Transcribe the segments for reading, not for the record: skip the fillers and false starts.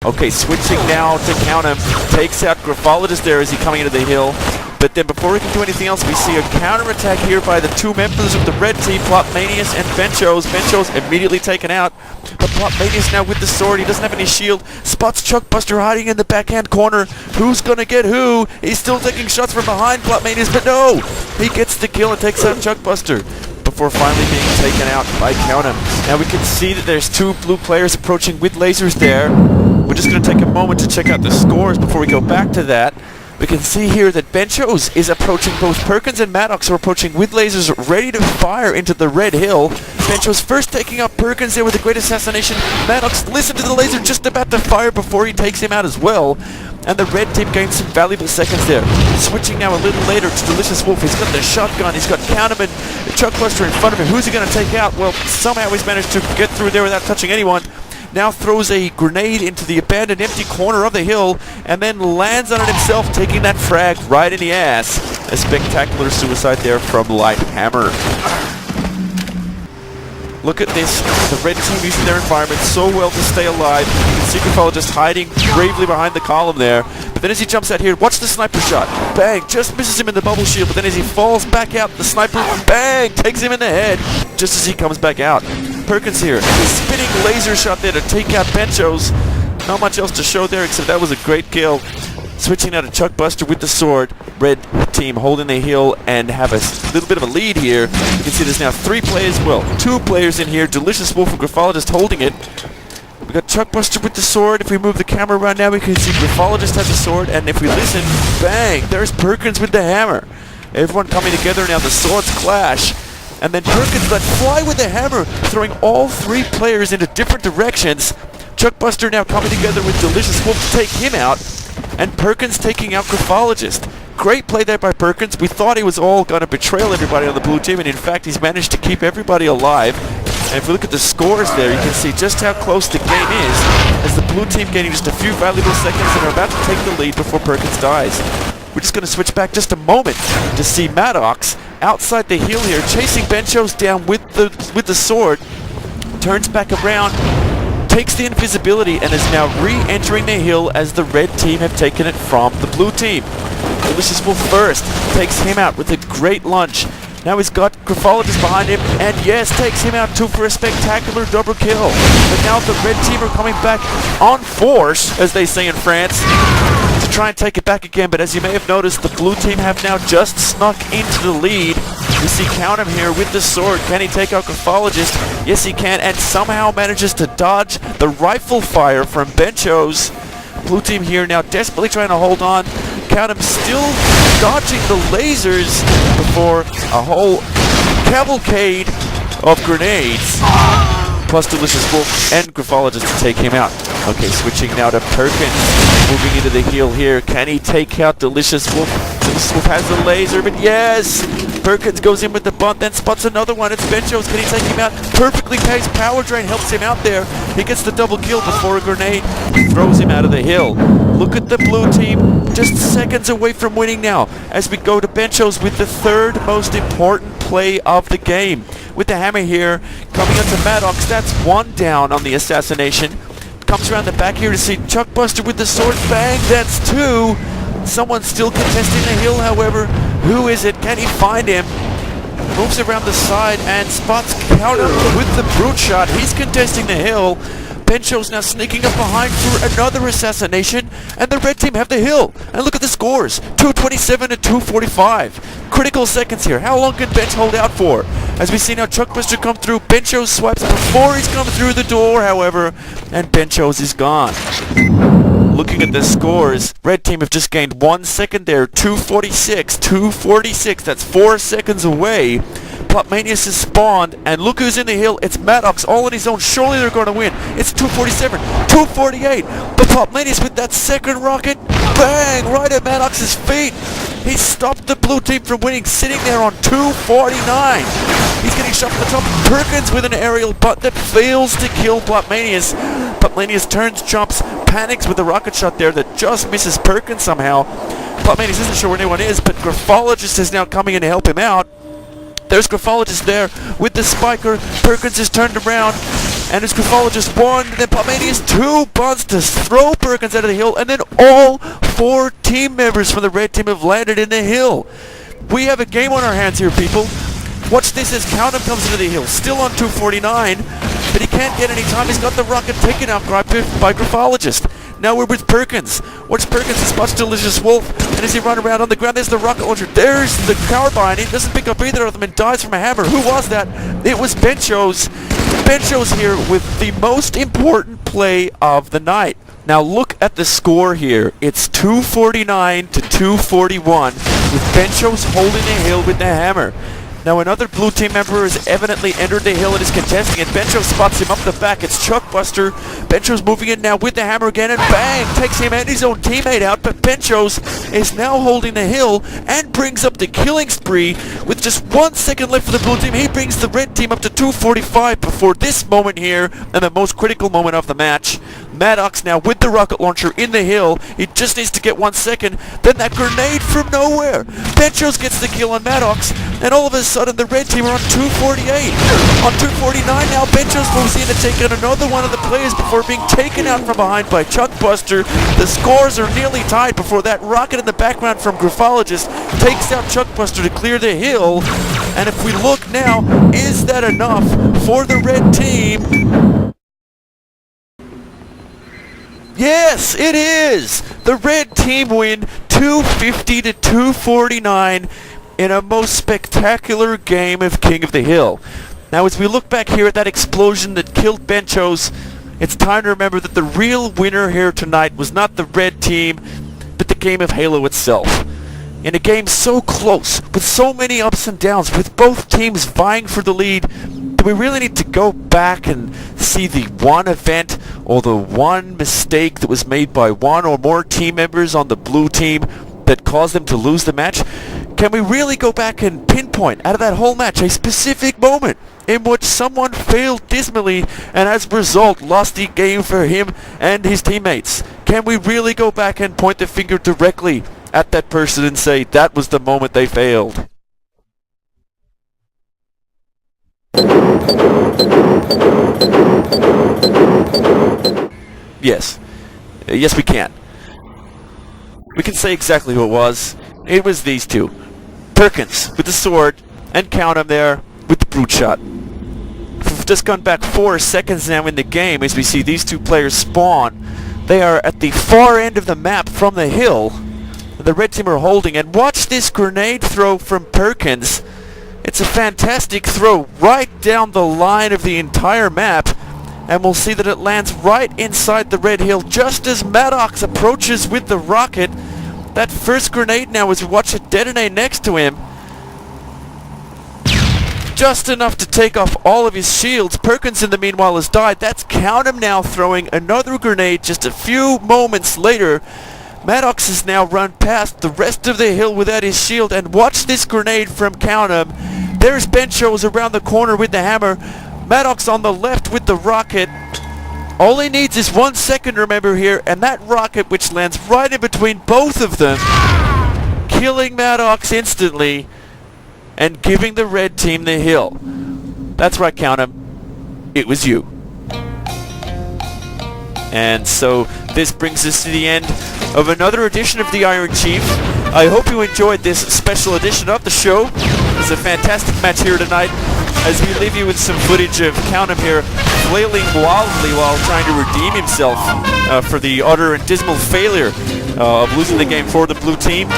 Okay, switching now to count him. Takes out Graphologist there as he coming into the hill. But then before he can do anything else, we see a counterattack here by the two members of the red team, Plotmanius and Benchos. Benchos immediately taken out. But Plotmanius now with the sword. He doesn't have any shield. Spots Chuckbuster hiding in the backhand corner. Who's gonna get who? He's still taking shots from behind Plotmanius, but no! He gets the kill and takes out Chuckbuster before finally being taken out by Countum. Now we can see that there's two blue players approaching with lasers there. We're just going to take a moment to check out the scores before we go back to that. We can see here that Benchos is approaching. Both Perkins and Maddox are approaching with lasers ready to fire into the red hill. Benchos first taking out Perkins there with a great assassination. Maddox listened to the laser just about to fire before he takes him out as well. And the red team gains some valuable seconds there. Switching now a little later to Delicious Wolf. He's got the shotgun. He's got Countum and Chuckbuster in front of him. Who's he going to take out? Well, somehow he's managed to get through there without touching anyone. Now throws a grenade into the abandoned empty corner of the hill and then lands on it himself, taking that frag right in the ass. A spectacular suicide there from Lighthammer. Look at this, the red team using their environment so well to stay alive. You can see Graphologist just hiding bravely behind the column there. But then as he jumps out here, watch the sniper shot. Bang, just misses him in the bubble shield, but then as he falls back out, the sniper, bang, takes him in the head just as he comes back out. Perkins here, spinning laser shot there to take out Benchos. Not much else to show there except that was a great kill. Switching now to Chuckbuster with the sword. Red team holding the hill and have a little bit of a lead here. You can see there's now three players, well, two players in here. Delicious Wolf and Graphologist holding it. We got Chuckbuster with the sword. If we move the camera around now, we can see Graphologist has the sword. And if we listen, bang, there's Perkins with the hammer. Everyone coming together now, the swords clash. And then Perkins let fly with the hammer, throwing all three players into different directions. Chuckbuster now coming together with Delicious Wolf to take him out. And Perkins taking out Graphologist. Great play there by Perkins. We thought he was all going to betray everybody on the blue team, and in fact he's managed to keep everybody alive. And if we look at the scores there, you can see just how close the game is, as the blue team gaining just a few valuable seconds and are about to take the lead before Perkins dies. We're just going to switch back just a moment to see Maddox outside the hill here, chasing Benchos down with the sword. Turns back around, takes the invisibility, and is now re-entering the hill as the red team have taken it from the blue team. Delicious Wolf first, takes him out with a great lunge. Now he's got Graphologist behind him, and yes, takes him out too for a spectacular double kill. But now the red team are coming back on force, as they say in France, to try and take it back again. But as you may have noticed, the blue team have now just snuck into the lead. We see Countum here with the sword. Can he take out Graphologist? Yes, he can, and somehow manages to dodge the rifle fire from Benchos. Blue team here now desperately trying to hold on. Countum still dodging the lasers before a whole cavalcade of grenades. Plus Delicious Wolf and Graphologist to take him out. Okay, switching now to Perkins. Moving into the heel here. Can he take out Delicious Wolf? Delicious Wolf has the laser, but yes! Perkins goes in with the bunt, then spots another one. It's Benchos. Can he take him out? Perfectly paced power drain helps him out there. He gets the double kill before a grenade throws him out of the hill. Look at the blue team, just seconds away from winning now, as we go to Benchos with the third most important play of the game. With the hammer here, coming onto Maddox, that's one down on the assassination. Comes around the back here to see Chuckbuster with the sword, bang, that's two. Someone's still contesting the hill, however. Who is it? Can he find him? Moves around the side and spots Countum with the brute shot. He's contesting the hill. Benchos now sneaking up behind for another assassination, and the red team have the hill. And look at the scores, 227 to 245. Critical seconds here. How long can Bench hold out for? As we see now Chuckbuster come through, Benchos swipes before he's come through the door, however, and Benchos is gone. Looking at the scores, red team have just gained 1 second there, 246, 246, that's 4 seconds away. Plotmanius has spawned, and look who's in the hill, it's Maddox, all on his own, surely they're going to win. It's 247, 248, but Plotmanius with that second rocket, bang, right at Maddox's feet. He stopped the blue team from winning, sitting there on 249. He's getting shot from the top. Perkins with an aerial butt that fails to kill Plotmanius. Plotmanius turns, jumps, panics with a rocket shot there that just misses Perkins somehow. Plotmanius isn't sure where anyone is, but Graphologist is now coming in to help him out. There's Graphologist there with the spiker. Perkins is turned around. and his Graphologist 1, then Palmanius 2 bunts to throw Perkins out of the hill, and then all 4 team members from the red team have landed in the hill. We have a game on our hands here, people. Watch this as Countham comes into the hill, still on 249, but he can't get any time. He's got the rocket taken out by Graphologist. Now we're with Perkins. Watch Perkins, he spots Delicious Wolf, and as he run around on the ground, there's the rocket launcher. There's the carbine. He doesn't pick up either of them and dies from a hammer. Who was that? It was Benchos. Benchos here with the most important play of the night. Now look at the score here. It's 249 to 241 with Benchos holding the hill with the hammer. Now another blue team member has evidently entered the hill and is contesting it. Bencho spots him up the back. It's Chuckbuster. Bencho's moving in now with the hammer again, and bang! Takes him and his own teammate out, but Bencho's is now holding the hill and brings up the killing spree. With just 1 second left for the blue team, he brings the red team up to 245 before this moment here, and the most critical moment of the match. Maddox now with the rocket launcher in the hill. He just needs to get 1 second. Then that grenade from nowhere. Benchos gets the kill on Maddox, and all of a sudden the red team are on 248. On 249 now, Benchos moves in to take out another one of the players before being taken out from behind by Chuckbuster. The scores are nearly tied before that rocket in the background from Graphologist takes out Chuckbuster to clear the hill. And if we look now, is that enough for the red team? Yes, it is! The red team win 250 to 249 in a most spectacular game of King of the Hill. Now as we look back here at that explosion that killed Benchos, it's time to remember that the real winner here tonight was not the red team, but the game of Halo itself. In a game so close, with so many ups and downs, with both teams vying for the lead, do we really need to go back and see the one event or the one mistake that was made by one or more team members on the blue team that caused them to lose the match? Can we really go back and pinpoint out of that whole match a specific moment in which someone failed dismally and as a result lost the game for him and his teammates? Can we really go back and point the finger directly at that person and say that was the moment they failed? Yes. Yes, we can. We can say exactly who it was. It was these two. Perkins with the sword, and Countham there with the brute shot. We've just gone back 4 seconds now in the game as we see these two players spawn. They are at the far end of the map from the hill. The red team are holding, and watch this grenade throw from Perkins. It's a fantastic throw right down the line of the entire map, and we'll see that it lands right inside the red hill just as Maddox approaches with the rocket. That first grenade now, as we watch it detonate next to him, just enough to take off all of his shields. Perkins in the meanwhile has died. That's Countham now throwing another grenade just a few moments later. Maddox has now run past the rest of the hill without his shield, and watch this grenade from Countham. There's Benchos around the corner with the hammer. Maddox on the left with the rocket. All he needs is 1 second, remember here, and that rocket which lands right in between both of them, killing Maddox instantly and giving the red team the hill. That's right, Countham. It was you. And so this brings us to the end of another edition of the Iron Chief. I hope you enjoyed this special edition of the show. It's a fantastic match here tonight as we leave you with some footage of Countham here flailing wildly while trying to redeem himself for the utter and dismal failure of losing the game for the blue team.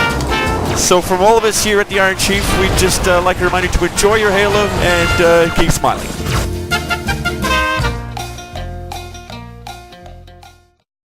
So from all of us here at the Iron Chief, we'd just like to remind you to enjoy your Halo and keep smiling.